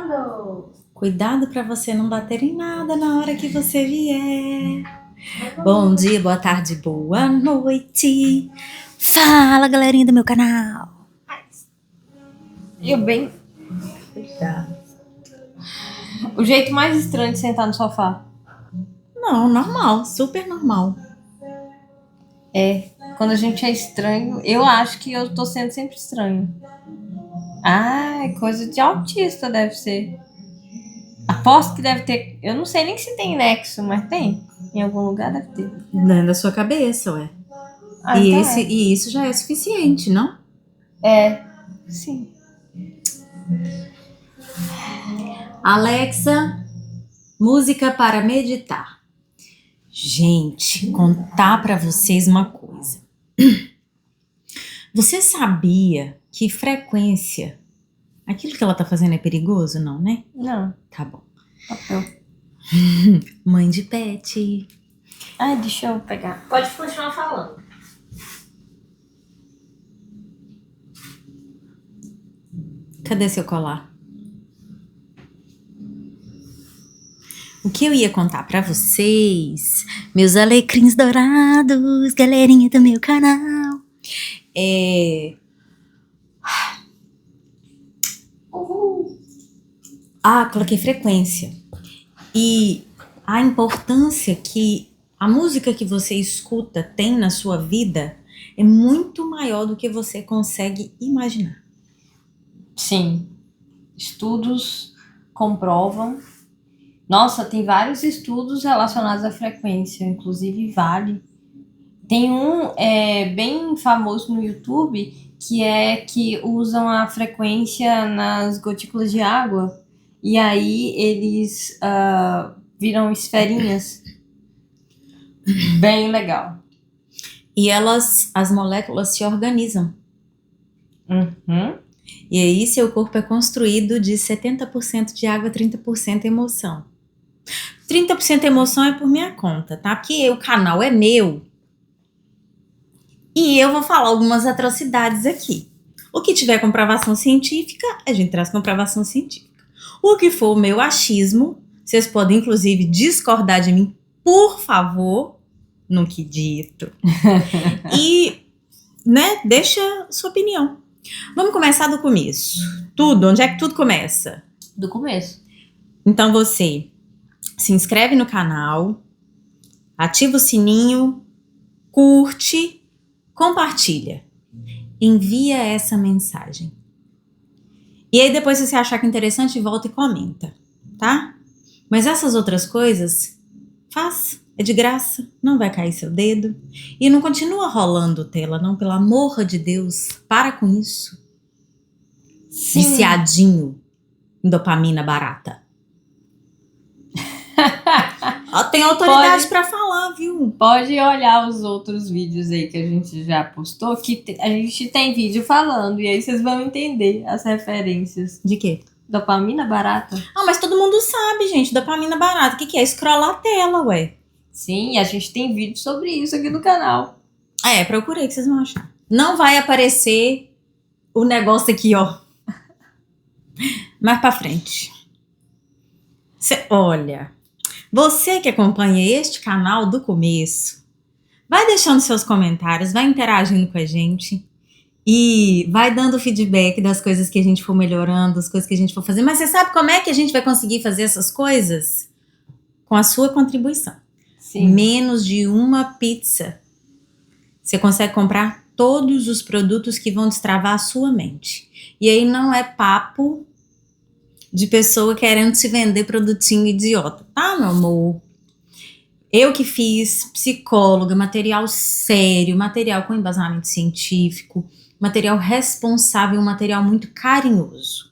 gravando! Cuidado pra você não bater em nada na hora que você vier. Bom dia, boa tarde, boa noite. Fala, galerinha do meu canal. Eu bem. Cuidado. O jeito mais estranho de sentar no sofá. Não, normal, super normal. É, quando a gente é estranho, eu acho que eu tô sendo sempre estranho. Ah, é coisa de autista deve ser. Aposto que deve ter. Eu não sei nem se tem nexo, mas tem. Em algum lugar deve ter. Dentro da sua cabeça, ué. Ah, E, então e isso já é suficiente, não? sim. Alexa, música para meditar. Gente, contar pra vocês uma coisa. Você sabia que frequência... Aquilo que ela tá fazendo é perigoso, não, né? Não. Tá bom. Papel. Mãe de pet. Ah, deixa eu pegar. Pode continuar falando. Cadê seu colar? O que eu ia contar pra vocês, meus alecrins dourados, galerinha do meu canal, Uhul. coloquei frequência. E a importância que a música que você escuta tem na sua vida é muito maior do que você consegue imaginar. Sim. Estudos comprovam. Nossa, tem vários estudos relacionados à frequência, inclusive Vale. Tem um bem famoso no YouTube que usam a frequência nas gotículas de água e aí eles viram esferinhas. Bem legal. E as moléculas se organizam. Uhum. E aí seu corpo é construído de 70% de água, 30% emoção. 30% emoção é por minha conta, tá? Porque o canal é meu. E eu vou falar algumas atrocidades aqui. O que tiver comprovação científica, a gente traz comprovação científica. O que for o meu achismo, vocês podem inclusive discordar de mim, por favor, no que dito. E, né, deixa sua opinião. Vamos começar do começo. Tudo, onde é que tudo começa? Do começo. Então você se inscreve no canal, ativa o sininho, curte, compartilha. Envia essa mensagem. E aí depois, se você achar que é interessante, volta e comenta, tá? Mas essas outras coisas, faz. É de graça, não vai cair seu dedo. E não continua rolando tela, não, pelo amor de Deus. Para com isso. Sim. Viciadinho em dopamina barata. Ó, tem autoridade pra falar, viu? Pode olhar os outros vídeos aí que a gente já postou, que a gente tem vídeo falando, e aí vocês vão entender as referências. De quê? Dopamina barata? Ah, mas todo mundo sabe, gente, dopamina barata. O que é? Scrollar a tela, ué. Sim, a gente tem vídeo sobre isso aqui no canal. Procurei que vocês vão achar. Não vai aparecer o negócio aqui, ó. Mais pra frente. Olha, você que acompanha este canal do começo, vai deixando seus comentários, vai interagindo com a gente e vai dando feedback das coisas que a gente for melhorando, das coisas que a gente for fazer. Mas você sabe como é que a gente vai conseguir fazer essas coisas? Com a sua contribuição. Sim. Menos de uma pizza. Você consegue comprar todos os produtos que vão destravar a sua mente. E aí não é papo de pessoa querendo se vender produtinho idiota, tá, meu amor? Eu que fiz, psicóloga, material sério, material com embasamento científico, material responsável, um material muito carinhoso.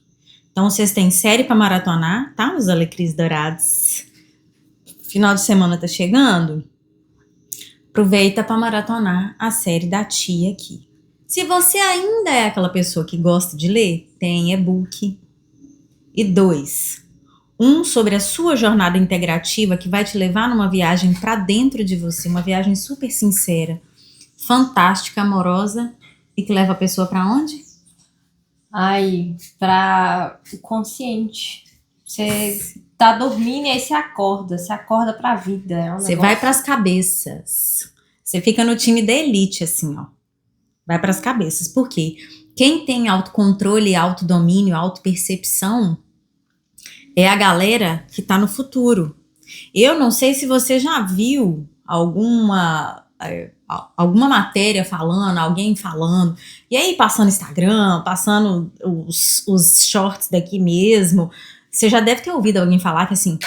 Então vocês têm série para maratonar, tá, meus alecrins dourados? Final de semana tá chegando? Aproveita para maratonar a série da tia aqui. Se você ainda é aquela pessoa que gosta de ler, tem e-book. E 2, um sobre a sua jornada integrativa que vai te levar numa viagem para dentro de você, uma viagem super sincera, fantástica, amorosa e que leva a pessoa para onde? Para o consciente. Você tá dormindo e aí você acorda pra vida. É um Você negócio... vai pras cabeças. Você fica no time da elite, assim, ó. Vai pras cabeças. Por quê? Quem tem autocontrole, autodomínio, autopercepção é a galera que tá no futuro. Eu não sei se você já viu alguma matéria falando, alguém falando, e aí passando Instagram, passando os shorts daqui mesmo, você já deve ter ouvido alguém falar que assim,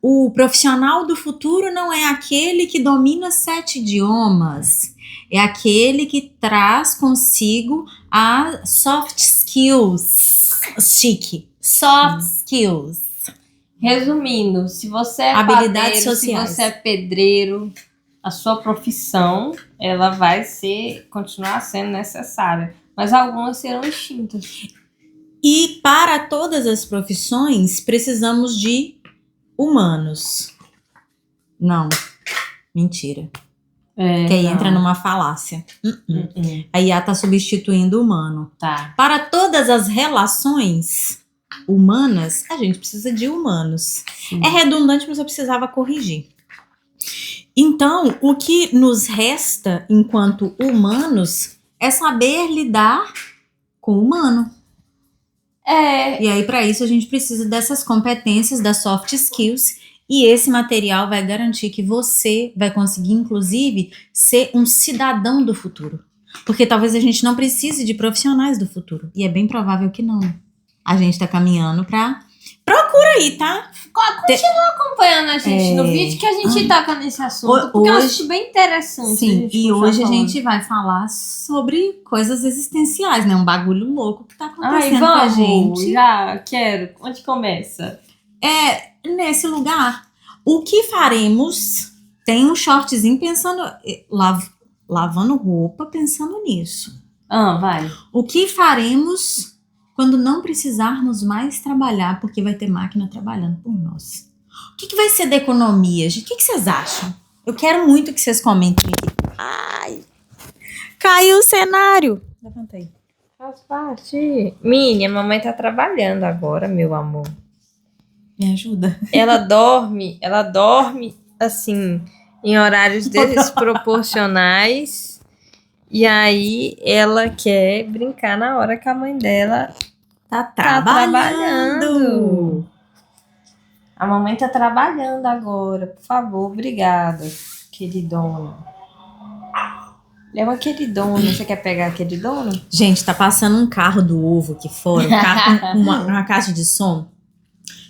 o profissional do futuro não é aquele que domina 7 idiomas, é aquele que traz consigo a soft skills, chique, soft skills. Resumindo, se você é Habilidades padeiro, sociais. se você é pedreiro, a sua profissão, ela vai continuar sendo necessária. Mas algumas serão extintas. E para todas as profissões, precisamos de humanos. Não, mentira. Que aí entra numa falácia. A IA está substituindo o humano. Tá. Para todas as relações humanas, a gente precisa de humanos. É redundante, mas eu precisava corrigir. Então, o que nos resta enquanto humanos é saber lidar com o humano. E aí, para isso, a gente precisa dessas competências, das soft skills, e esse material vai garantir que você vai conseguir, inclusive, ser um cidadão do futuro. Porque talvez a gente não precise de profissionais do futuro. E é bem provável que não. A gente tá caminhando pra... Procura aí, tá? Continua acompanhando a gente no vídeo que a gente toca nesse assunto. Porque eu acho bem interessante. Sim, e hoje a gente vai falar sobre coisas existenciais, né? Um bagulho louco que tá acontecendo com a gente. Já quero. Onde começa? Nesse lugar. O que faremos? Tem um shortzinho pensando... lavando roupa pensando nisso. Vai. O que faremos quando não precisarmos mais trabalhar, porque vai ter máquina trabalhando por nós? O que vai ser da economia? O que vocês acham? Eu quero muito que vocês comentem aqui. Ai! Caiu o cenário! Levanta aí. Faz parte. Mini, a mamãe tá trabalhando agora, meu amor. Me ajuda. Ela dorme assim, em horários desproporcionais. E aí ela quer brincar na hora que a mãe dela tá trabalhando. A mamãe tá trabalhando agora. Por favor, obrigada, queridona. Leva queridona. Você quer pegar queridona? Gente, tá passando um carro do ovo aqui fora. Um carro com uma caixa de som.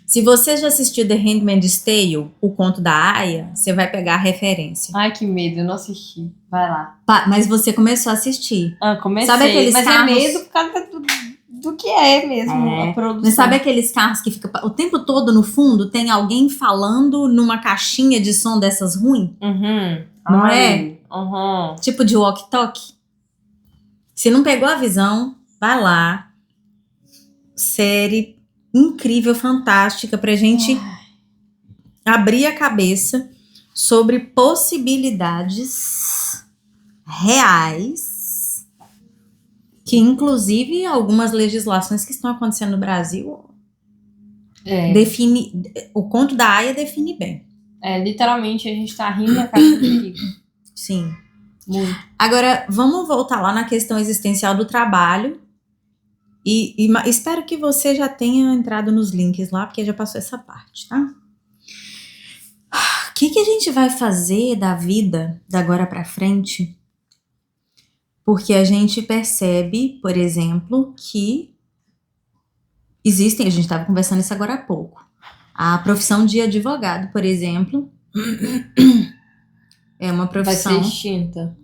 Se você já assistiu The Handmaid's Tale, o conto da Aya, você vai pegar a referência. Ai, que medo, eu não assisti. Vai lá. Mas você começou a assistir. Comecei. Sabe aqueles mas carros... é medo por causa do que é mesmo a produção. Mas sabe aqueles carros que fica o tempo todo no fundo, tem alguém falando numa caixinha de som dessas ruins? Não é? Tipo de walkie-talkie. Se não pegou a visão, vai lá. Série incrível, fantástica, pra gente abrir a cabeça sobre possibilidades reais, que inclusive algumas legislações que estão acontecendo no Brasil define, o conto da Aya define bem. Literalmente a gente tá rindo na cara do perigo. Sim. Muito. Agora, vamos voltar lá na questão existencial do trabalho. E espero que você já tenha entrado nos links lá, porque já passou essa parte, tá? O que a gente vai fazer da vida da agora pra frente? Porque a gente percebe, por exemplo, que existem, a gente estava conversando isso agora há pouco, a profissão de advogado, por exemplo, é uma profissão... Vai ser extinta.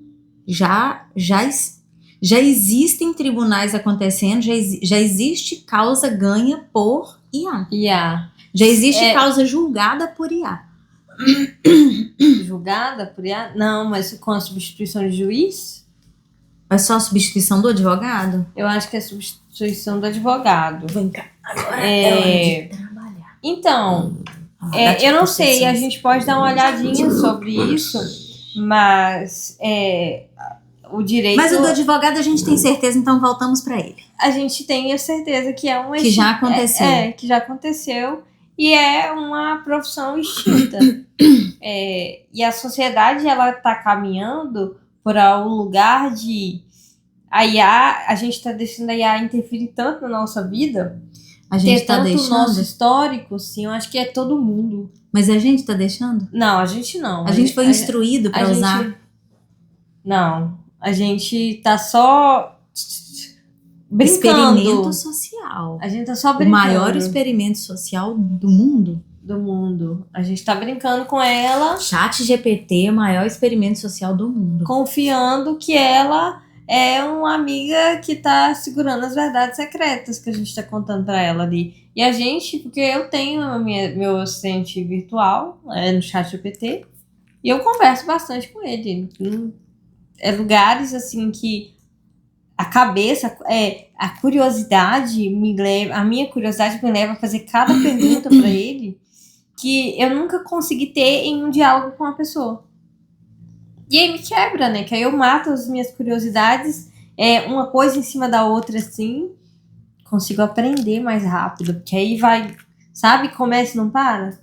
Já existem tribunais acontecendo, já existe causa ganha por IA. Já existe causa julgada por IA. Julgada por IA? Não, mas com a substituição de juiz? É só a substituição do advogado? Eu acho que é a substituição do advogado. Vem cá. Agora é hora de trabalhar. Então, eu não sei, a gente pode dar uma olhadinha sobre isso, mas o direito... Mas o do advogado a gente tem certeza, então voltamos para ele. A gente tem a certeza que é um... Que já aconteceu. Que já aconteceu. E é uma profissão extinta. E a sociedade, ela tá caminhando para um lugar de... A gente tá deixando a IA interferir tanto na nossa vida. A gente ter tá tanto deixando? nosso histórico, sim, eu acho que é todo mundo. Mas a gente tá deixando? Não, a gente não. A gente foi instruído para usar? Não, a gente tá só brincando. Experimento social. A gente tá só O brincando. maior experimento social do mundo. Do mundo. A gente tá brincando com ela. ChatGPT é o maior experimento social do mundo. Confiando que ela é uma amiga que tá segurando as verdades secretas que a gente tá contando pra ela ali. E a gente, porque eu tenho meu assistente virtual no ChatGPT e eu converso bastante com ele. Lugares assim que a cabeça, a curiosidade a minha curiosidade me leva a fazer cada pergunta pra ele que eu nunca consegui ter em um diálogo com uma pessoa. E aí me quebra, né? Que aí eu mato as minhas curiosidades, uma coisa em cima da outra, assim, consigo aprender mais rápido, porque aí vai, sabe? Começa e não para.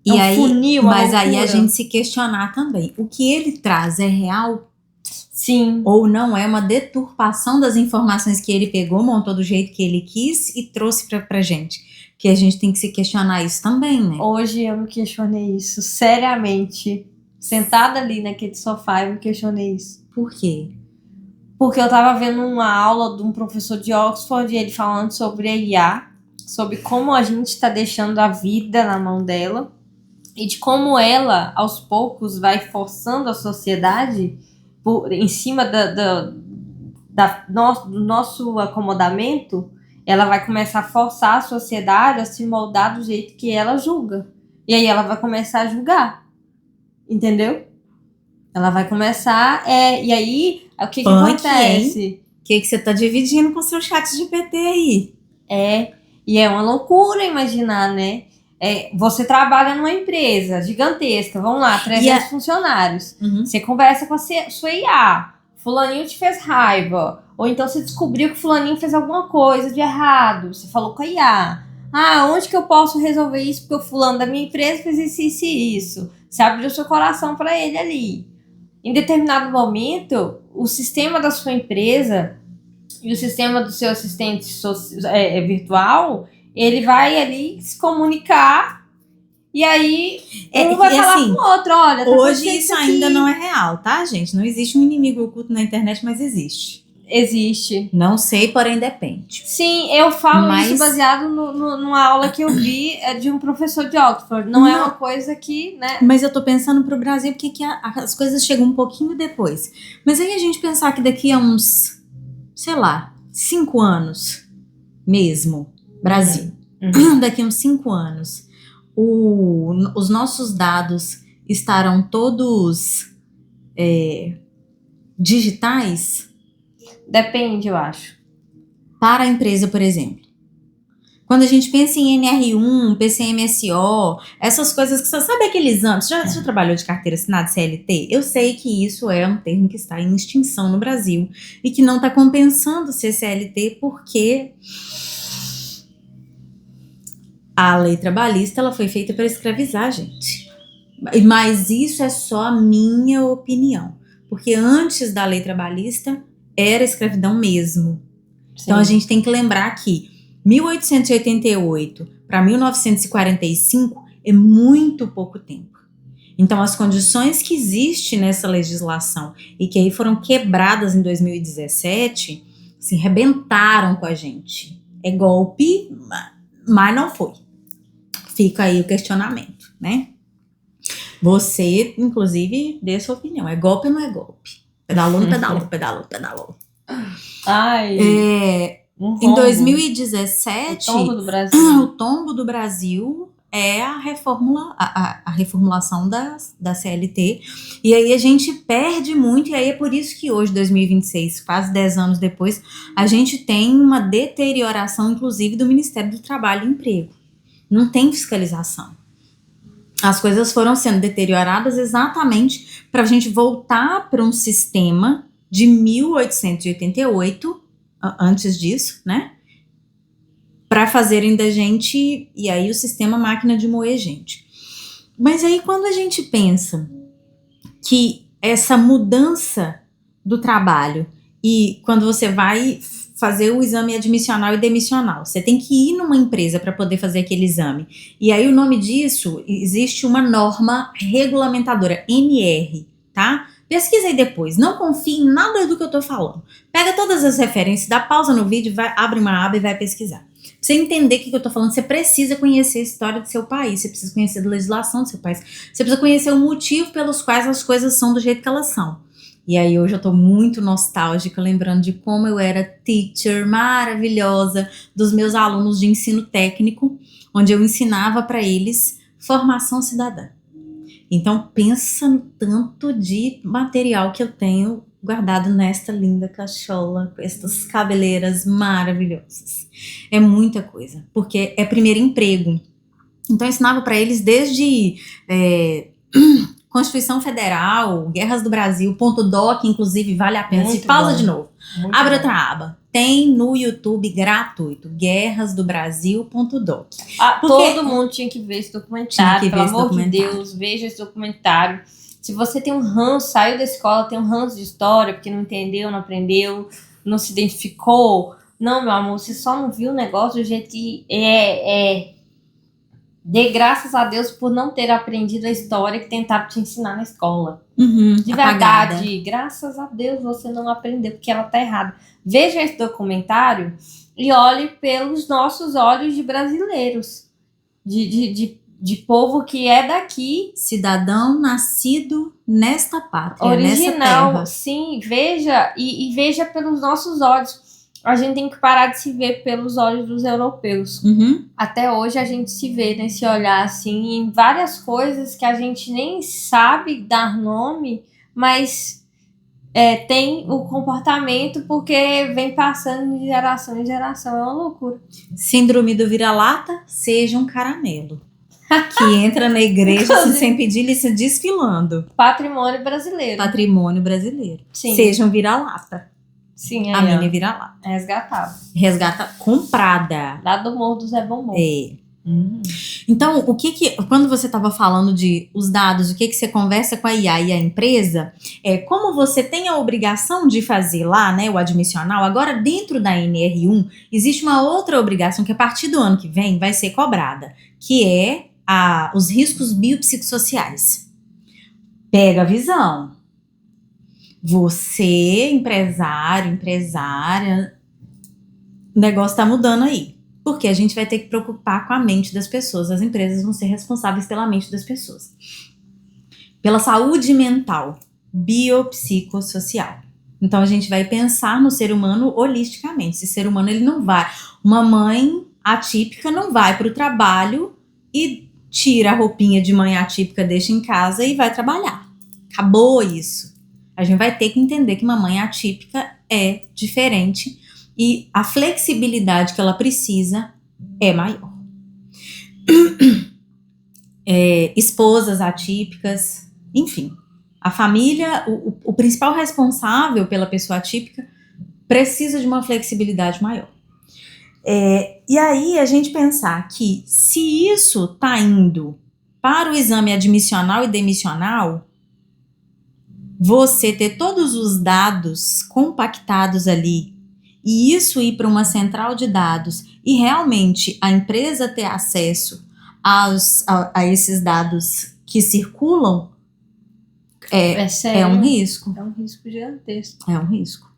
E aí, funil, mas aí a gente se questionar também. O que ele traz é real? Sim. Ou não é uma deturpação das informações que ele pegou, montou do jeito que ele quis e trouxe pra gente? Que a gente tem que se questionar isso também, né? Hoje eu me questionei isso, seriamente. Sentada ali naquele sofá, eu me questionei isso. Por quê? Porque eu tava vendo uma aula de um professor de Oxford e ele falando sobre a IA, sobre como a gente tá deixando a vida na mão dela e de como ela, aos poucos, vai forçando a sociedade em cima do nosso acomodamento. Ela vai começar a forçar a sociedade a se moldar do jeito que ela julga. E aí ela vai começar a julgar. Entendeu? Ela vai começar... e aí, o que acontece? O que você tá dividindo com o seu ChatGPT aí? E é uma loucura imaginar, né? Você trabalha numa empresa gigantesca, vamos lá, 300 funcionários. Uhum. Você conversa com a sua IA. Fulaninho te fez raiva. Ou então você descobriu que fulaninho fez alguma coisa de errado. Você falou com a IA. Onde que eu posso resolver isso? Porque o fulano da minha empresa fez isso e isso. Você abriu seu coração para ele ali. Em determinado momento, o sistema da sua empresa e o sistema do seu assistente virtual, ele vai ali se comunicar e aí um vai falar assim, com o outro, olha... Hoje isso ainda não é real, tá, gente? Não existe um inimigo oculto na internet, mas existe. Existe. Não sei, porém depende. Sim, eu falo isso baseado numa aula que eu vi de um professor de Oxford. Não é uma coisa que, né? Mas eu tô pensando pro Brasil porque que as coisas chegam um pouquinho depois. Mas aí a gente pensar que daqui a uns, sei lá, 5 anos mesmo, Brasil. Uhum. Daqui a uns 5 anos, os nossos dados estarão todos digitais? Depende, eu acho. Para a empresa, por exemplo. Quando a gente pensa em NR1, PCMSO, essas coisas que você sabe aqueles anos. Você já trabalhou de carteira assinada CLT? Eu sei que isso é um termo que está em extinção no Brasil e que não está compensando ser CLT porque a lei trabalhista ela foi feita para escravizar a gente. Mas isso é só a minha opinião. Porque antes da lei trabalhista era escravidão mesmo. Sim. Então a gente tem que lembrar que 1888 para 1945 é muito pouco tempo. Então as condições que existem nessa legislação e que aí foram quebradas em 2017, assim, rebentaram com a gente. É golpe, mas não foi. Fica aí o questionamento, né? Você, inclusive, dê sua opinião. É golpe ou não é golpe? Pedalou, não pedalou, pedalou, pedalou. Ai... Em 2017, o tombo do Brasil é a reformulação da CLT. E aí a gente perde muito, e aí é por isso que hoje, 2026, quase 10 anos depois, a gente tem uma deterioração, inclusive, do Ministério do Trabalho e Emprego. Não tem fiscalização. As coisas foram sendo deterioradas exatamente para a gente voltar para um sistema de 1888, antes disso, né? Para fazerem da gente, e aí o sistema máquina de moer gente. Mas aí quando a gente pensa que essa mudança do trabalho, e quando você vai fazer o exame admissional e demissional, você tem que ir numa empresa para poder fazer aquele exame. E aí o nome disso, existe uma norma regulamentadora, NR, tá? Pesquisa aí depois, não confie em nada do que eu tô falando. Pega todas as referências, dá pausa no vídeo, abre uma aba e vai pesquisar. Pra você entender o que eu tô falando, você precisa conhecer a história do seu país, você precisa conhecer a legislação do seu país, você precisa conhecer o motivo pelos quais as coisas são do jeito que elas são. E aí hoje eu tô muito nostálgica, lembrando de como eu era teacher maravilhosa dos meus alunos de ensino técnico, onde eu ensinava para eles formação cidadã. Então pensa no tanto de material que eu tenho guardado nesta linda cachola, com estas cabeleiras maravilhosas. É muita coisa, porque é primeiro emprego. Então eu ensinava para eles desde Constituição Federal, Guerras do Brasil, .doc, inclusive, vale a pena. Se pausa de novo. Abre outra aba. Tem no YouTube gratuito, Guerras do Brasil.doc. Todo mundo tinha que ver esse documentário, pelo amor de Deus, veja esse documentário. Se você tem um ranço, saiu da escola, tem um ranço de história, porque não entendeu, não aprendeu, não se identificou. Não, meu amor, você só não viu o negócio do jeito que Dê graças a Deus por não ter aprendido a história que tentaram te ensinar na escola. De apagada. verdade, graças a Deus você não aprendeu, porque ela tá errada. Veja esse documentário e olhe pelos nossos olhos de brasileiros. De povo que é daqui. Cidadão nascido nesta pátria, original, nessa terra. Sim, veja e veja pelos nossos olhos. A gente tem que parar de se ver pelos olhos dos europeus. Até hoje a gente se vê nesse olhar assim, em várias coisas que a gente nem sabe dar nome, mas tem o comportamento porque vem passando de geração em geração. É uma loucura. Síndrome do vira-lata, seja um caramelo. Que entra na igreja sem pedir licença, desfilando. Patrimônio brasileiro. Patrimônio brasileiro. Sim. Seja um vira-lata. Sim, a mini vira-lata. Resgatada. Resgata comprada. Lá do Morro do Zé Bombom. Então, quando você estava falando de os dados, o que você conversa com a IA e a empresa, como você tem a obrigação de fazer lá, né, o admissional, agora dentro da NR1, existe uma outra obrigação que a partir do ano que vem vai ser cobrada, que é os riscos biopsicossociais. Pega a visão. Você, empresária, o negócio tá mudando aí. Porque a gente vai ter que preocupar com a mente das pessoas. As empresas vão ser responsáveis pela mente das pessoas. Pela saúde mental, biopsicossocial. Então a gente vai pensar no ser humano holisticamente. Esse ser humano, ele não vai. Uma mãe atípica não vai para o trabalho e tira a roupinha de mãe atípica, deixa em casa e vai trabalhar. Acabou isso. A gente vai ter que entender que uma mãe atípica é diferente e a flexibilidade que ela precisa é maior. Esposas atípicas, enfim. A família, o principal responsável pela pessoa atípica precisa de uma flexibilidade maior. E aí a gente pensar que se isso está indo para o exame admissional e demissional, você ter todos os dados compactados ali e isso ir para uma central de dados e realmente a empresa ter acesso a esses dados que circulam é um risco. É um risco gigantesco. É um risco.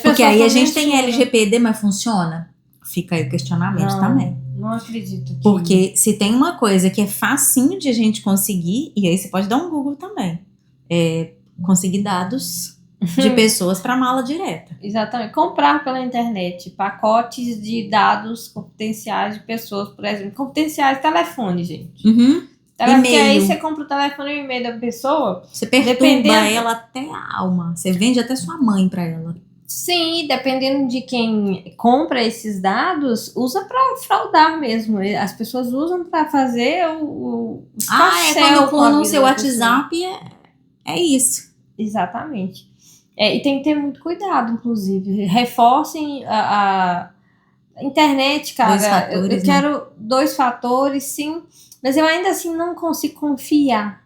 Porque aí a gente tem LGPD, mas funciona? Fica aí o questionamento também. Não acredito que... Porque se tem uma coisa que é facinho de a gente conseguir, e aí você pode dar um Google também, conseguir dados de pessoas para mala direta. Exatamente. Comprar pela internet pacotes de dados confidenciais de pessoas, por exemplo. Confidenciais, telefone, gente. Porque aí você compra o telefone e o e-mail da pessoa. Você perturba ela até a alma. Você vende até sua mãe para ela. Sim, dependendo de quem compra esses dados, usa para fraudar mesmo. As pessoas usam para fazer o quando clonam o seu WhatsApp, é isso. Exatamente. E tem que ter muito cuidado, inclusive. Reforcem a internet, cara. Dois fatores, Eu quero 2 fatores, sim, mas eu ainda assim não consigo confiar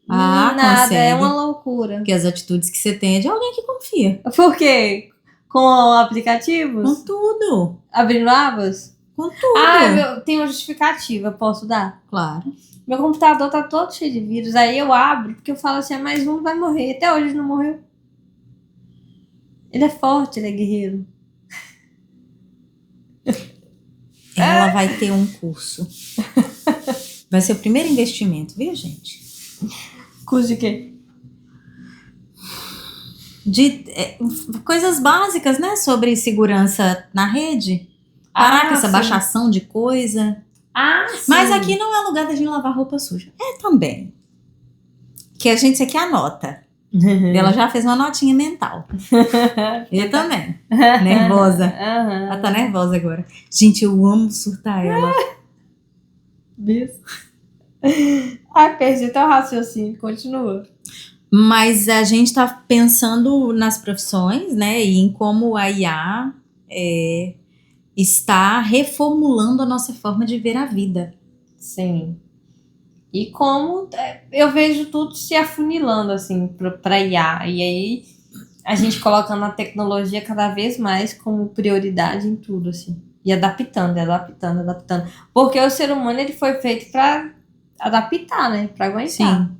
em nada. É uma consegue. loucura. Porque as atitudes que você tem é de alguém que confia. Por quê? Com Com aplicativos? tudo. Abrindo abas? Com tudo. Tem uma justificativa, posso dar? Claro. Meu computador tá todo cheio de vírus, aí eu abro, porque eu falo assim, mais um vai morrer. Até hoje não morreu. Ele é forte, ele é guerreiro. Ela vai ter um curso. Vai ser o primeiro investimento, viu, gente? Curso de quê? De coisas básicas, né? Sobre segurança na rede. Parar com essa sim. baixação de coisa. Sim. Mas aqui não é lugar da gente lavar roupa suja. É também. Que a gente isso aqui anota. Ela já fez uma notinha mental. Eu também. Nervosa. Ela tá nervosa agora. Gente, eu amo surtar ela. Ai, perdi até o raciocínio. Continua. Mas a gente tá pensando nas profissões, né? E em como a IA está reformulando a nossa forma de ver a vida. Sim. E como eu vejo tudo se afunilando, assim, pra IA. E aí, a gente colocando a tecnologia cada vez mais como prioridade em tudo, assim. E adaptando. Porque o ser humano, ele foi feito pra adaptar, né? Pra aguentar. Sim.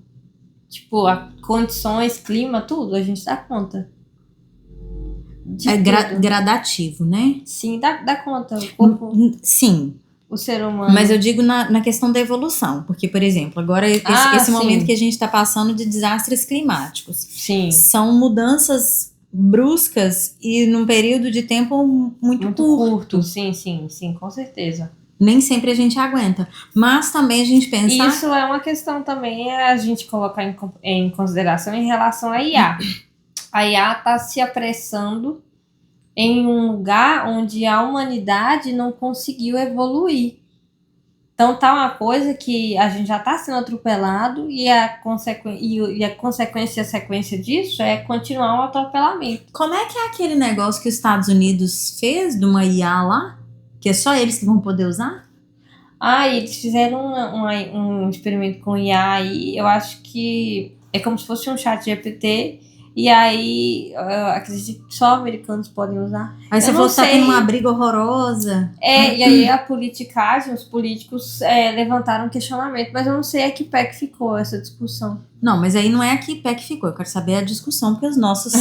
Tipo, condições, clima, tudo, a gente dá conta. É gradativo, né? Sim, dá conta. O corpo, Sim. o ser humano. Mas eu digo na questão da evolução. Porque, por exemplo, agora esse sim. momento que a gente está passando de desastres climáticos. Sim. São mudanças bruscas e num período de tempo muito curto. Sim, com certeza. Nem sempre a gente aguenta. Mas também a gente pensa... Isso é uma questão também, a gente colocar em consideração em relação à IA. A IA está se apressando em um lugar onde a humanidade não conseguiu evoluir. Então tá uma coisa que a gente já está sendo atropelado e a consequência e a sequência disso é continuar o atropelamento. Como é que é aquele negócio que os Estados Unidos fez de uma IA lá? Que é só eles que vão poder usar? Eles fizeram um experimento com IA e eu acho que é como se fosse um chat GPT. E aí, acredito que só americanos podem usar. Aí você falou que tá tendo uma briga horrorosa. E aí a politicagem, os políticos levantaram um questionamento, mas eu não sei a que pé que ficou essa discussão. Não, mas aí não é a que pé que ficou. Eu quero saber a discussão, porque os nossos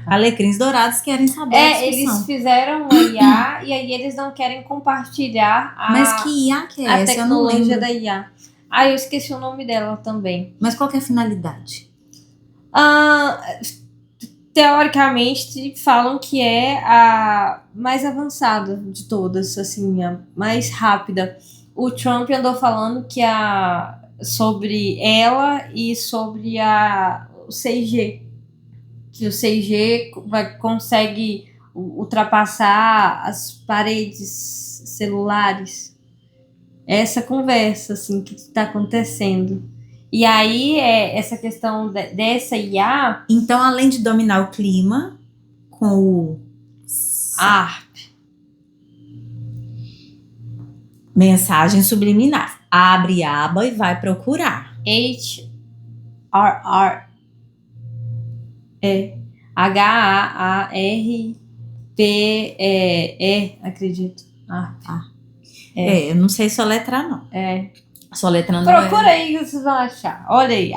alecrins dourados querem saber a discussão. Eles fizeram uma IA e aí eles não querem compartilhar Mas que IA que é essa? A tecnologia da IA. Eu esqueci o nome dela também. Mas qual que é a finalidade? Teoricamente falam que é a mais avançada de todas, assim, a mais rápida. O Trump andou falando que sobre ela e sobre o 6G. Que o 6G consegue ultrapassar as paredes celulares. Essa conversa, assim, que está acontecendo. E aí, essa questão dessa IA... Então, além de dominar o clima com o... ARP. Mensagem subliminar. Abre a aba e vai procurar. HRR. HAARPE, acredito. Eu não sei soletrar, não. Soletrando. Procura aí que vocês vão achar. Olha aí,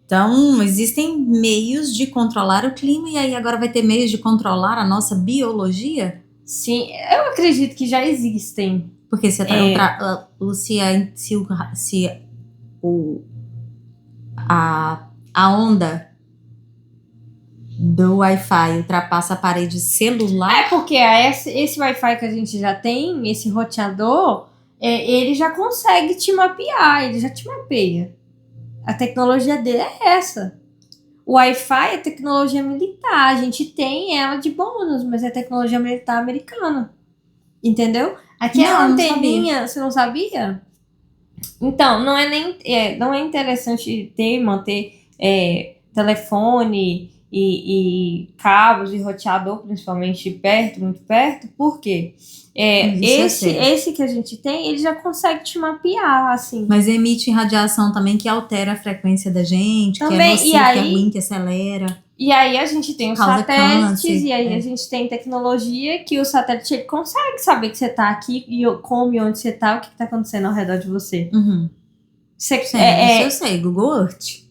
Então, existem meios de controlar o clima e aí agora vai ter meios de controlar a nossa biologia? Sim, eu acredito que já existem. Porque se a onda do Wi-Fi ultrapassa a parede celular... Porque esse Wi-Fi que a gente já tem, esse roteador, ele já consegue te mapear, ele já te mapeia. A tecnologia dele é essa. O Wi-Fi é tecnologia militar, a gente tem ela de bônus, mas é tecnologia militar americana. Entendeu? Aqui é uma anteninha, você não sabia? Então, não é interessante manter telefone e cabos e roteador, principalmente perto, muito perto. Por quê? Esse que a gente tem, ele já consegue te mapear, assim. Mas emite radiação também que altera a frequência da gente, Também, que é nocivo, e aí, que é ruim, que acelera. E aí a gente tem os Causa satélites, câncer, e aí a gente tem tecnologia que o satélite ele consegue saber que você tá aqui, e como e onde você tá, o que tá acontecendo ao redor de você. Uhum. Você, Sim, isso eu sei, Google Earth,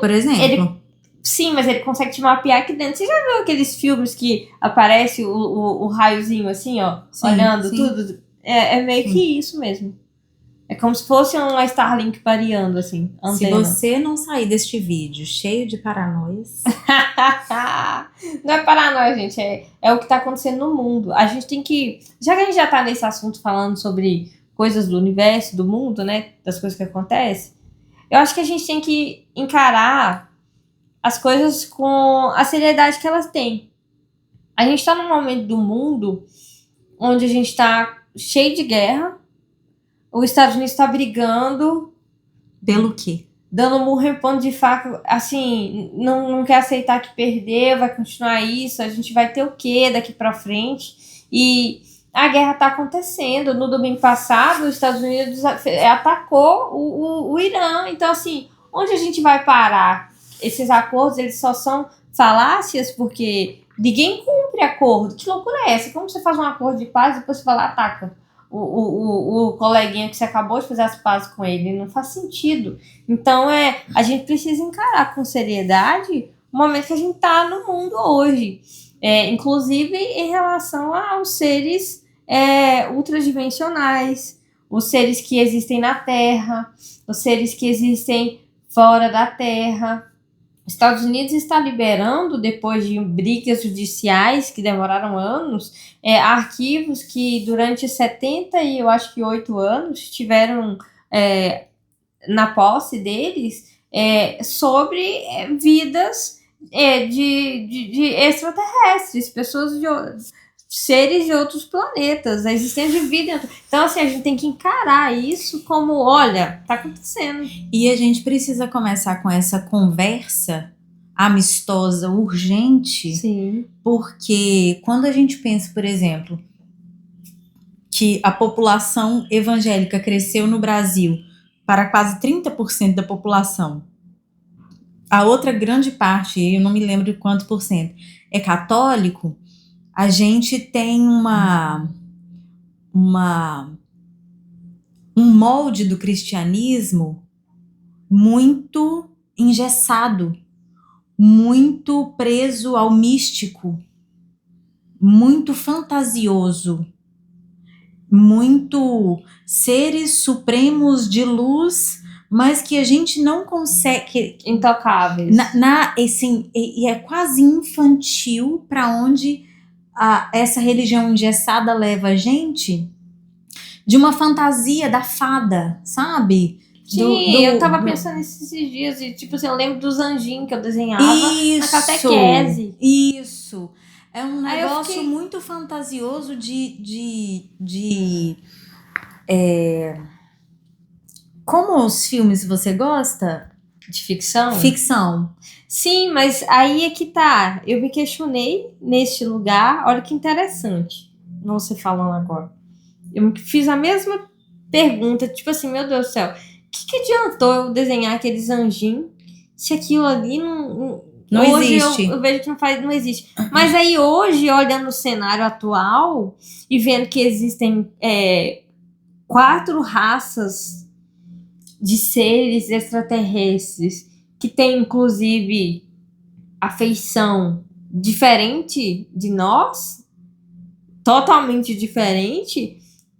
por exemplo. Sim, mas ele consegue te mapear aqui dentro. Você já viu aqueles filmes que aparece o raiozinho assim, ó, Sim, olhando sim. tudo? É meio Sim. que isso mesmo. É como se fosse uma Starlink pareando, assim, Se antena. você não sair deste vídeo cheio de paranoias, Não é paranoia, gente. É o que tá acontecendo no mundo. A gente tem que. Já que a gente já tá nesse assunto falando sobre coisas do universo, do mundo, né? Das coisas que acontecem, eu acho que a gente tem que encarar as coisas com a seriedade que elas têm. A gente tá num momento do mundo onde a gente tá cheio de guerra. Os Estados Unidos tá brigando, pelo quê? dando murro em ponto de faca, assim, não quer aceitar que perdeu, vai continuar isso, a gente vai ter o quê daqui pra frente? E a guerra tá acontecendo. No domingo passado, os Estados Unidos atacou o Irã. Então, assim, onde a gente vai parar? Esses acordos, eles só são falácias porque ninguém cumpre acordo. Que loucura é essa? Como você faz um acordo de paz e depois você vai lá e ataca o coleguinha que você acabou de fazer as pazes com ele? Não faz sentido. Então, a gente precisa encarar com seriedade o momento que a gente tá no mundo hoje. Inclusive em relação aos seres ultradimensionais, os seres que existem na Terra, os seres que existem fora da Terra. Os Estados Unidos está liberando, depois de brigas judiciais que demoraram anos, arquivos que durante 70 e eu acho que 8 anos tiveram na posse deles sobre vidas de extraterrestres, pessoas seres de outros planetas, a existência de vida. Então, assim, a gente tem que encarar isso como, olha, tá acontecendo. E a gente precisa começar com essa conversa amistosa, urgente. Sim. Porque quando a gente pensa, por exemplo, que a população evangélica cresceu no Brasil para quase 30% da população, a outra grande parte, eu não me lembro de quanto por cento, é católico, a gente tem um molde do cristianismo muito engessado, muito preso ao místico, muito fantasioso, muito seres supremos de luz, mas que a gente não consegue. Intocáveis. Assim, e é quase infantil para onde essa religião engessada leva a gente, de uma fantasia da fada, sabe? Sim, eu tava pensando nesses dias e, tipo assim, eu lembro dos anjinhos que eu desenhava na catequese. Isso. É um negócio muito fantasioso Como os filmes você gosta? De ficção? Ficção. Sim, mas aí é que tá. Eu me questionei neste lugar. Olha que interessante. Você falando agora. Eu me fiz a mesma pergunta. Tipo assim, meu Deus do céu. O que adiantou eu desenhar aqueles anjinhos se aquilo ali não hoje existe? Eu vejo que não existe. Mas aí hoje, olhando o cenário atual e vendo que existem 4 raças de seres extraterrestres que têm, inclusive, afeição diferente de nós, totalmente diferente,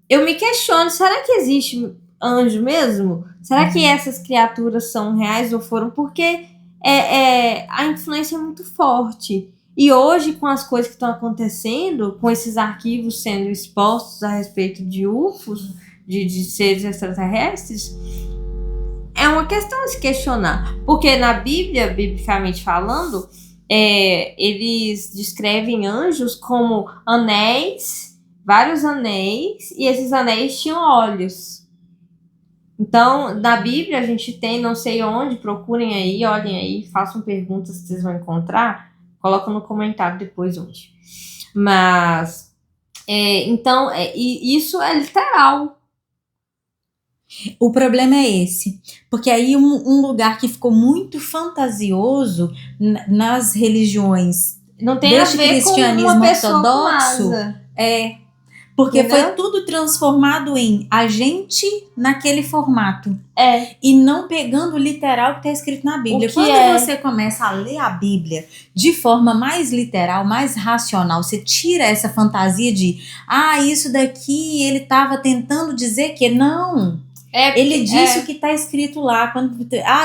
eu me questiono, será que existe anjo mesmo? Será que essas criaturas são reais ou foram? Porque a influência é muito forte. E hoje, com as coisas que estão acontecendo, com esses arquivos sendo expostos a respeito de UFOs, de seres extraterrestres, é uma questão a se questionar. Porque na Bíblia, biblicamente falando, eles descrevem anjos como anéis, vários anéis, e esses anéis tinham olhos. Então, na Bíblia a gente tem, não sei onde, procurem aí, olhem aí, façam perguntas que vocês vão encontrar, colocam no comentário depois onde. Mas, então, e isso é literal. O problema é esse, porque aí um lugar que ficou muito fantasioso nas religiões Não tem deste a ver com cristianismo uma pessoa ortodoxo, com asa. porque Entendeu? foi tudo transformado em a gente naquele formato. É. E não pegando o literal que está escrito na Bíblia. O que Quando você começa a ler a Bíblia de forma mais literal, mais racional, você tira essa fantasia de isso daqui ele estava tentando dizer que não. Ele disse o que está escrito lá.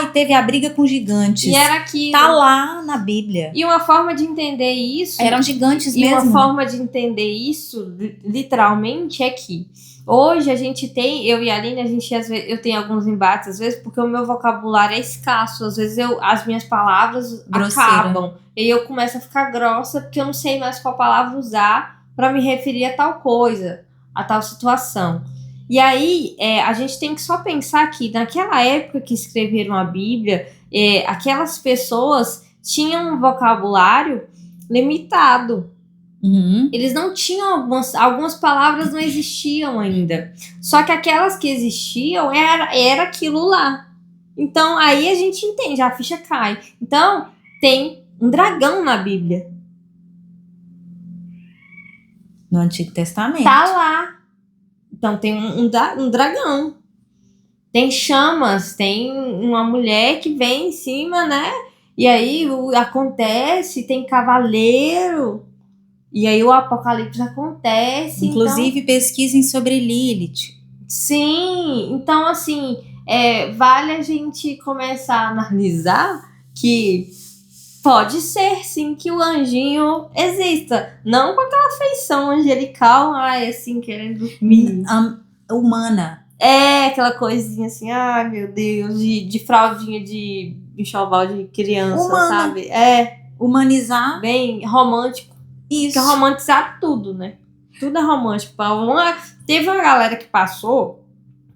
E teve a briga com gigantes. E era aquilo. Tá lá na Bíblia. E uma forma de entender isso... Eram gigantes e mesmo. uma forma de entender isso, literalmente, é que hoje a gente tem, eu e a Aline, eu tenho alguns embates às vezes, porque o meu vocabulário é escasso. Às vezes as minhas palavras acabam. E eu começo a ficar grossa porque eu não sei mais qual palavra usar para me referir a tal coisa, a tal situação. E aí, a gente tem que só pensar que naquela época que escreveram a Bíblia, aquelas pessoas tinham um vocabulário limitado. Uhum. Eles não tinham algumas palavras não existiam ainda. Só que aquelas que existiam era aquilo lá. Então aí a gente entende, a ficha cai. Então tem um dragão na Bíblia. No Antigo Testamento. Tá lá. Então tem um dragão. Tem chamas, tem uma mulher que vem em cima, né? E aí acontece, tem cavaleiro. E aí o apocalipse acontece. Inclusive, pesquisem sobre Lilith. Sim, então assim, vale a gente começar a analisar que pode ser sim que o anjinho exista. Não com aquela feição angelical, assim, querendo dormir. Humana. Aquela coisinha assim, meu Deus, de fraldinha de enxoval de criança, humana. Sabe? Humanizar. Bem romântico. Isso. Quer romantizar tudo, né? Tudo é romântico. Teve uma galera que passou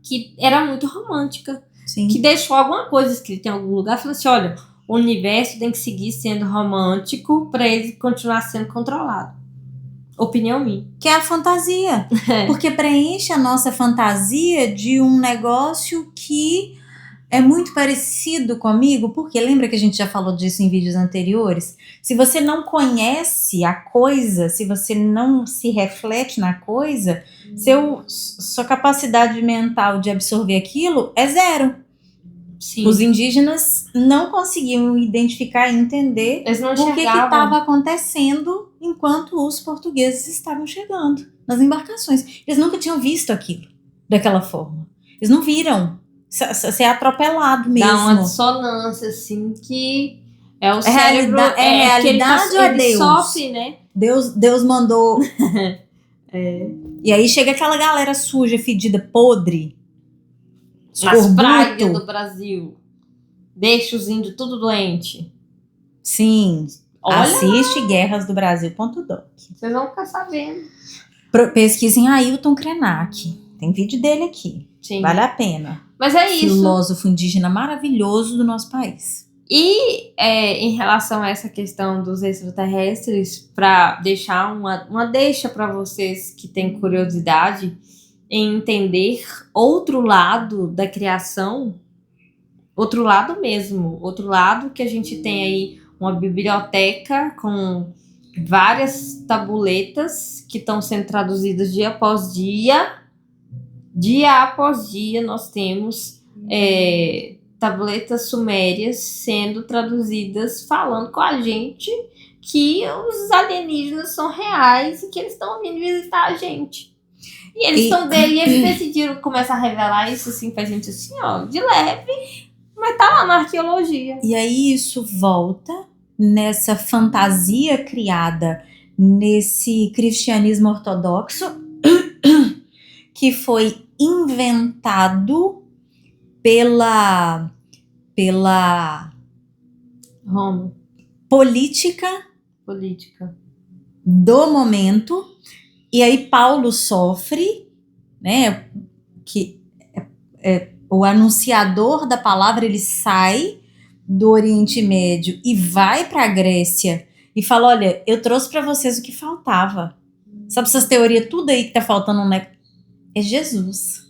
que era muito romântica. Sim. Que deixou alguma coisa escrita em algum lugar e falou assim, olha, o universo tem que seguir sendo romântico para ele continuar sendo controlado. Opinião minha. Que é a fantasia. Porque preenche a nossa fantasia de um negócio que é muito parecido comigo, porque lembra que a gente já falou disso em vídeos anteriores? Se você não conhece a coisa, se você não se reflete na coisa, sua capacidade mental de absorver aquilo é zero. Sim. Os indígenas não conseguiam identificar e entender o que estava acontecendo enquanto os portugueses estavam chegando nas embarcações. Eles nunca tinham visto aquilo daquela forma. Eles não viram. Ser atropelado mesmo. Dá uma dissonância, assim, que o cérebro... realidade ou é Deus? Sofre, né? Deus mandou... E aí chega aquela galera suja, fedida, podre. Nas praias do Brasil. Deixa os índios tudo doente. Sim. Olha assiste guerrasdobrasil.doc. Vocês vão ficar sabendo. Pesquisem Ailton Krenak. Tem vídeo dele aqui. Sim. Vale a pena. Mas é isso. Filósofo indígena maravilhoso do nosso país. E em relação a essa questão dos extraterrestres, para deixar uma deixa para vocês que têm curiosidade em entender outro lado da criação, outro lado mesmo, outro lado que a gente tem aí uma biblioteca com várias tabuletas que estão sendo traduzidas dia após dia. Dia após dia nós temos tabuletas sumérias sendo traduzidas, falando com a gente que os alienígenas são reais e que eles estão vindo visitar a gente. E eles decidiram começar a revelar isso assim pra gente assim, ó, de leve, mas tá lá na arqueologia. E aí isso volta nessa fantasia criada nesse cristianismo ortodoxo que foi inventado pela Roma. política do momento. E aí Paulo sofre, né, que o anunciador da palavra, ele sai do Oriente Médio e vai para a Grécia e fala, olha, eu trouxe para vocês o que faltava. Sabe essas teorias, tudo aí que tá faltando, né? É Jesus.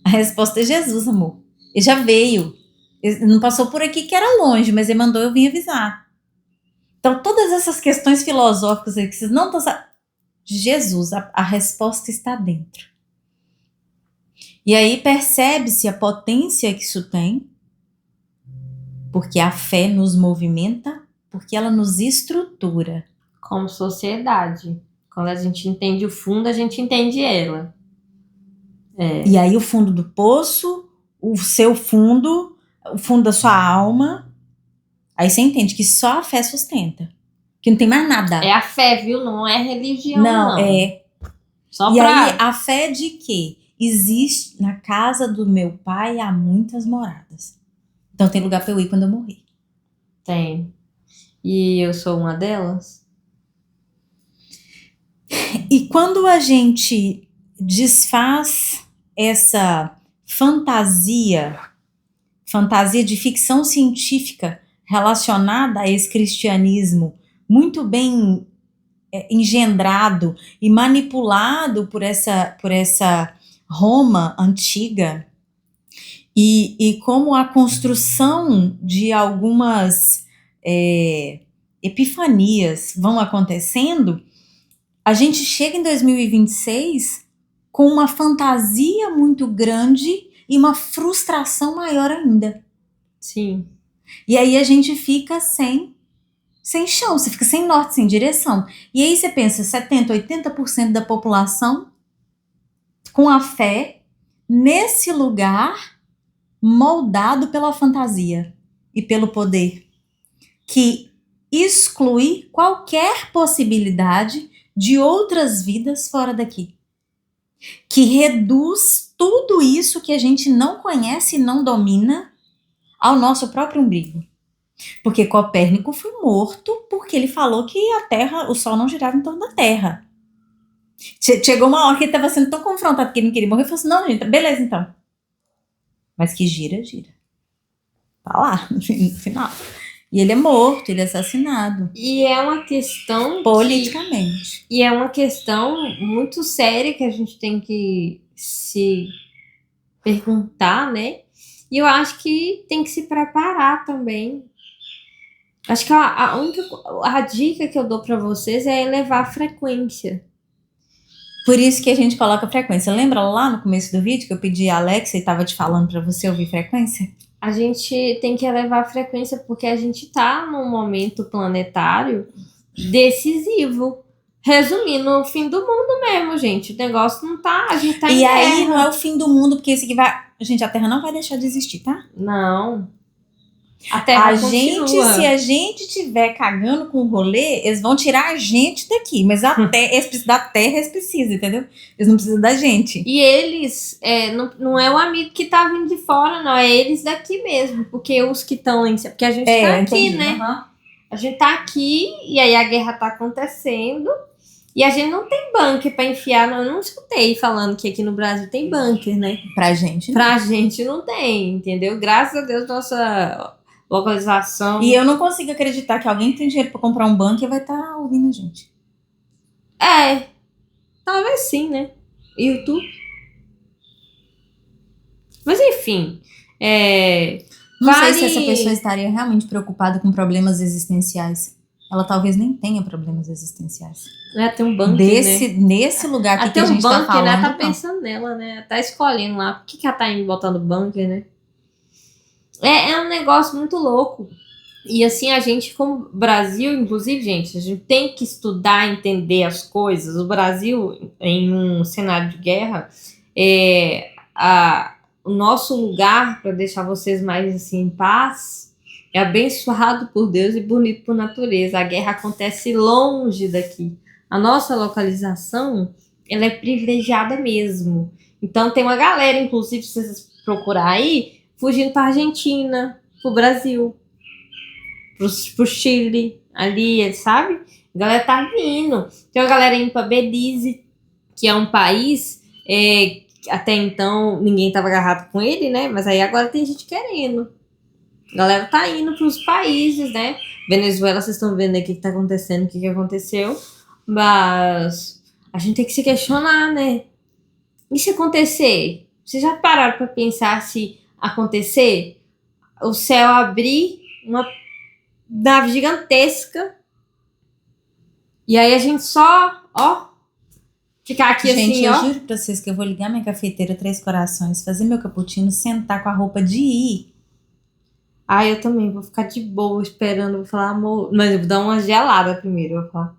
A resposta é Jesus, amor. Ele já veio. Ele não passou por aqui que era longe, mas ele mandou eu vir avisar. Então, todas essas questões filosóficas aí que vocês não estão sabendo, Jesus, a resposta está dentro. E aí percebe-se a potência que isso tem, porque a fé nos movimenta, porque ela nos estrutura. Como sociedade. Quando a gente entende o fundo, a gente entende ela. E aí o fundo do poço, o seu fundo, o fundo da sua alma, aí você entende que só a fé sustenta. Que não tem mais nada. É a fé, viu? Não é religião, não. É. Só E pra... aí a fé de que existe na casa do meu pai há muitas moradas. Então tem lugar pra eu ir quando eu morrer. Tem. E eu sou uma delas? E quando a gente desfaz essa fantasia de ficção científica relacionada a esse cristianismo muito bem engendrado e manipulado por essa Roma antiga, e como a construção de algumas epifanias vão acontecendo, a gente chega em 2026 com uma fantasia muito grande e uma frustração maior ainda. Sim. E aí a gente fica sem chão, você fica sem norte, sem direção. E aí você pensa, 70%, 80% da população com a fé nesse lugar moldado pela fantasia e pelo poder, que exclui qualquer possibilidade de outras vidas fora daqui, que reduz tudo isso que a gente não conhece e não domina ao nosso próprio umbigo. Porque Copérnico foi morto porque ele falou que a Terra, o Sol não girava em torno da Terra. Chegou uma hora que ele estava sendo tão confrontado que ele não queria morrer, ele falou assim, não, gente, beleza então. Mas que gira, gira. Tá lá, no final. E ele é morto, ele é assassinado. E é uma questão... politicamente. E é uma questão muito séria que a gente tem que se perguntar, né? E eu acho que tem que se preparar também. Acho que a dica que eu dou pra vocês é elevar a frequência. Por isso que a gente coloca frequência. Lembra lá no começo do vídeo que eu pedi a Alexa e tava te falando pra você ouvir frequência? A gente tem que elevar a frequência porque a gente tá num momento planetário decisivo. Resumindo, o fim do mundo mesmo, gente. O negócio não tá... A gente tá em guerra. E aí não é o fim do mundo, porque esse aqui vai... Gente, a Terra não vai deixar de existir, tá? Não. A Terra continua. Se a gente tiver cagando com o rolê, eles vão tirar a gente daqui. Mas da Terra eles precisam, entendeu? Eles não precisam da gente. E eles, não é o amigo que tá vindo de fora, não. É eles daqui mesmo. Porque os que estão lá em cima... Porque a gente tá aqui, entendi, né? Uhum. A gente tá aqui e aí a guerra tá acontecendo. E a gente não tem bunker pra enfiar. Eu não escutei falando que aqui no Brasil tem bunker, né? Pra gente. Pra gente não tem, entendeu? Graças a Deus, nossa... localização. E eu não consigo acreditar que alguém que tem dinheiro pra comprar um bunker vai estar ouvindo a gente. Talvez sim, né? YouTube. Mas enfim. Não sei se essa pessoa estaria realmente preocupada com problemas existenciais. Ela talvez nem tenha problemas existenciais. Tem um bunker, né? Nesse lugar aqui que a gente tá falando. Né? Ela tá pensando nela, né? Tá escolhendo lá. Por que ela tá indo botando bunker, né? É um negócio muito louco. E assim, a gente, como Brasil, inclusive, gente, a gente tem que estudar, entender as coisas. O Brasil, em um cenário de guerra, o nosso lugar, para deixar vocês mais assim em paz, é abençoado por Deus e bonito por natureza. A guerra acontece longe daqui. A nossa localização, ela é privilegiada mesmo. Então tem uma galera, inclusive, se vocês procurar aí, fugindo para Argentina, pro Brasil, pro Chile, ali, sabe? A galera tá vindo. Tem uma galera indo para Belize, que é um país até então ninguém tava agarrado com ele, né? Mas aí agora tem gente querendo. A galera tá indo pros países, né? Venezuela, vocês estão vendo aí o que tá acontecendo, o que aconteceu. Mas a gente tem que se questionar, né? E se acontecer? Vocês já pararam pra pensar se acontecer? O céu abrir, uma nave gigantesca, e aí a gente só, ó, ficar aqui Gente, assim, eu ó. juro pra vocês que eu vou ligar minha cafeteira Três Corações, fazer meu cappuccino, sentar com a roupa de ir. Ah, eu também vou ficar de boa esperando, vou falar, amor. Mas eu vou dar uma gelada primeiro. Eu vou falar,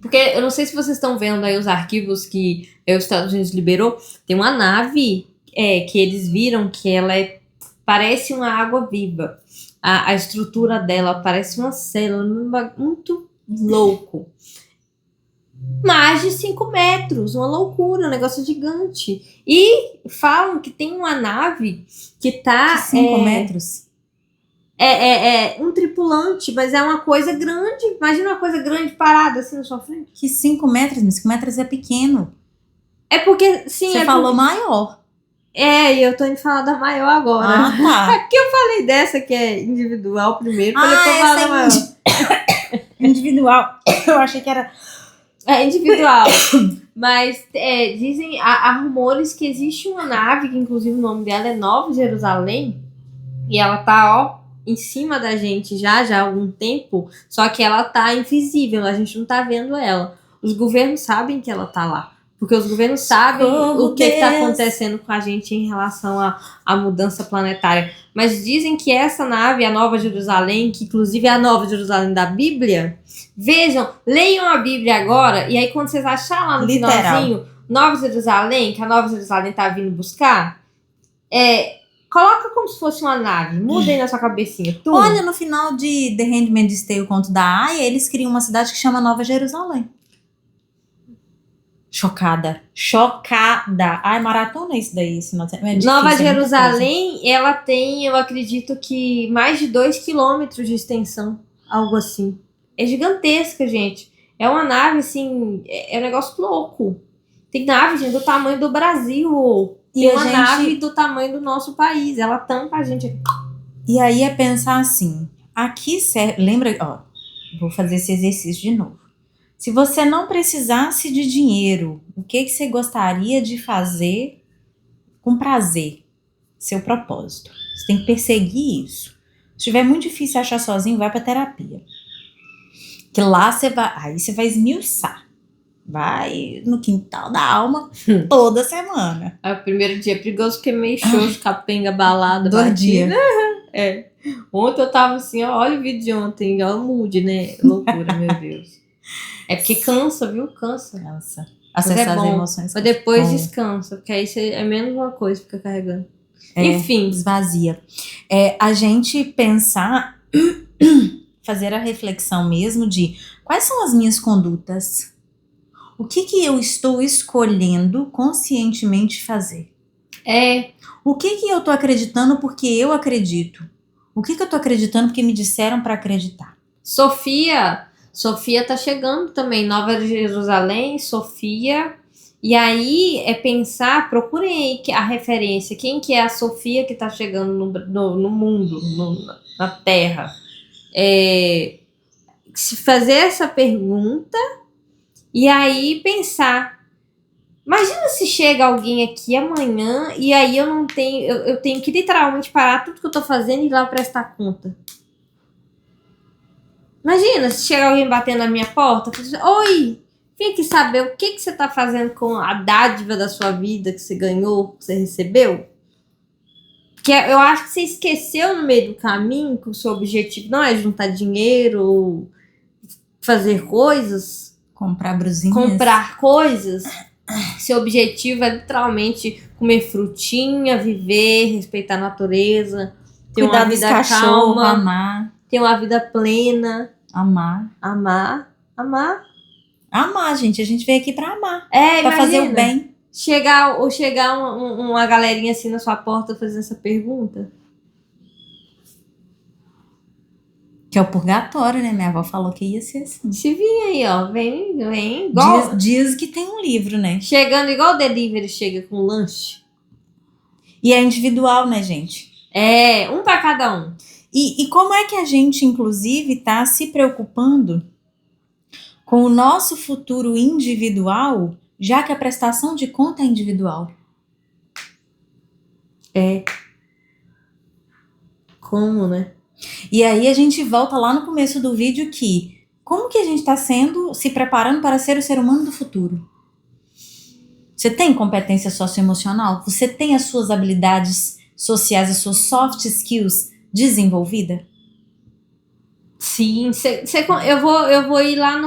Porque eu não sei se vocês estão vendo aí os arquivos que os Estados Unidos liberou. Tem uma nave que eles viram que ela parece uma água viva. A estrutura dela parece uma célula, muito louco. Mais de 5 metros, uma loucura, um negócio gigante. E falam que tem uma nave que tá... 5 metros? um tripulante, mas é uma coisa grande. Imagina uma coisa grande parada assim na sua frente. Que 5 metros? Mas 5 metros é pequeno. É porque, sim... Você falou maior. E eu tô indo falar da maior agora. Ah, tá. É porque eu falei dessa que é individual primeiro, pra depois essa falar da maior. Individual. Eu achei que era... É individual. Mas dizem, há rumores que existe uma nave, que inclusive o nome dela é Nova Jerusalém, e ela tá, ó, em cima da gente já há algum tempo, só que ela tá invisível, a gente não tá vendo ela. Os governos sabem que ela tá lá, porque os governos sabem o que tá acontecendo com a gente em relação à mudança planetária. Mas dizem que essa nave, a Nova Jerusalém, que inclusive é a Nova Jerusalém da Bíblia, vejam, leiam a Bíblia agora, e aí quando vocês acharem lá no finalzinho, Nova Jerusalém, que a Nova Jerusalém tá vindo buscar, coloca como se fosse uma nave. Muda aí na sua cabecinha. Olha, no final de The Handmaid's Tale, o conto da Aya, eles criam uma cidade que chama Nova Jerusalém. Chocada. Ai, maratona isso daí. Nova Jerusalém, ela tem, eu acredito que mais de 2 quilômetros de extensão. Algo assim. É gigantesca, gente. É uma nave, assim, é um negócio louco. Tem nave, gente, do tamanho do Brasil. Tem uma nave do tamanho do nosso país. Ela tampa a gente aqui. E aí é pensar assim, aqui serve... Lembra, ó, vou fazer esse exercício de novo. Se você não precisasse de dinheiro, o que você gostaria de fazer com prazer? Seu propósito. Você tem que perseguir isso. Se estiver muito difícil achar sozinho, vai pra terapia. Que lá aí você vai esmiuçar. Vai no quintal da alma toda semana. Aí o primeiro dia é perigoso porque é meio xoxo, capenga, balada. Dia. Ontem eu tava assim, ó, olha o vídeo de ontem, ó, o mood, né? Loucura, meu Deus. É porque cansa, viu? Cansa. Acessar as emoções. Mas depois descansa, porque aí é menos uma coisa que fica carregando. Enfim. Esvazia. A gente pensar, fazer a reflexão mesmo de quais são as minhas condutas? O que eu estou escolhendo conscientemente fazer? O que eu tô acreditando porque eu acredito? O que eu tô acreditando porque me disseram para acreditar? Sofia tá chegando também, Nova Jerusalém, Sofia. E aí pensar, procurem aí a referência. Quem que é a Sofia que tá chegando no mundo, na Terra? Se fazer essa pergunta e aí pensar. Imagina se chega alguém aqui amanhã e aí eu tenho que literalmente parar tudo que eu tô fazendo e ir lá prestar conta. Imagina se chega alguém batendo na minha porta e fala assim, oi, vim aqui saber o que você tá fazendo com a dádiva da sua vida que você ganhou, que você recebeu. Porque eu acho que você esqueceu no meio do caminho que o seu objetivo não é juntar dinheiro ou fazer coisas. Comprar brusinhas. Comprar coisas. Seu objetivo é literalmente comer frutinha, viver, respeitar a natureza, ter uma vida calma, amar, ter uma vida plena, amar, gente. A gente veio aqui pra amar, pra imagina, fazer o bem. Chegar uma galerinha assim na sua porta fazendo essa pergunta. Que é o purgatório, né? Minha avó falou que ia ser assim. Se vir aí, ó. Vem. Igual, Diz que tem um livro, né? chegando igual o delivery chega com lanche. E é individual, né, gente? É, um pra cada um. E como é que a gente, inclusive, tá se preocupando com o nosso futuro individual, já que a prestação de conta é individual? É. Como, né? E aí a gente volta lá no começo do vídeo que como que a gente está se preparando para ser o ser humano do futuro? Você tem competência socioemocional? Você tem as suas habilidades sociais, as suas soft skills desenvolvida? Sim, eu vou ir lá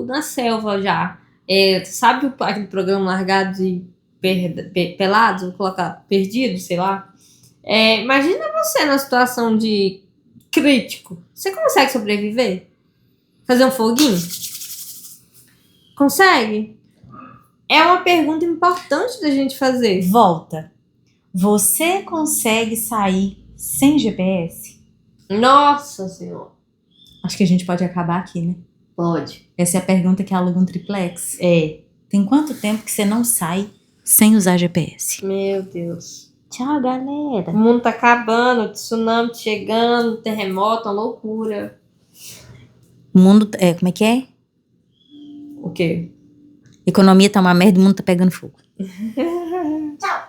na selva já. É, sabe aquele programa Largados e Pelados? Vou colocar Perdidos, sei lá. É, imagina você na situação de crítico. Você consegue sobreviver? Fazer um foguinho? Consegue? É uma pergunta importante da gente fazer. Volta. Você consegue sair sem GPS? Nossa Senhora. Acho que a gente pode acabar aqui, né? Pode. Essa é a pergunta que aluga um triplex. É. Tem quanto tempo que você não sai sem usar GPS? Meu Deus. Tchau, galera. O mundo tá acabando, tsunami chegando, terremoto, uma loucura. O mundo, como é que é? O quê? Economia tá uma merda, o mundo tá pegando fogo. Tchau.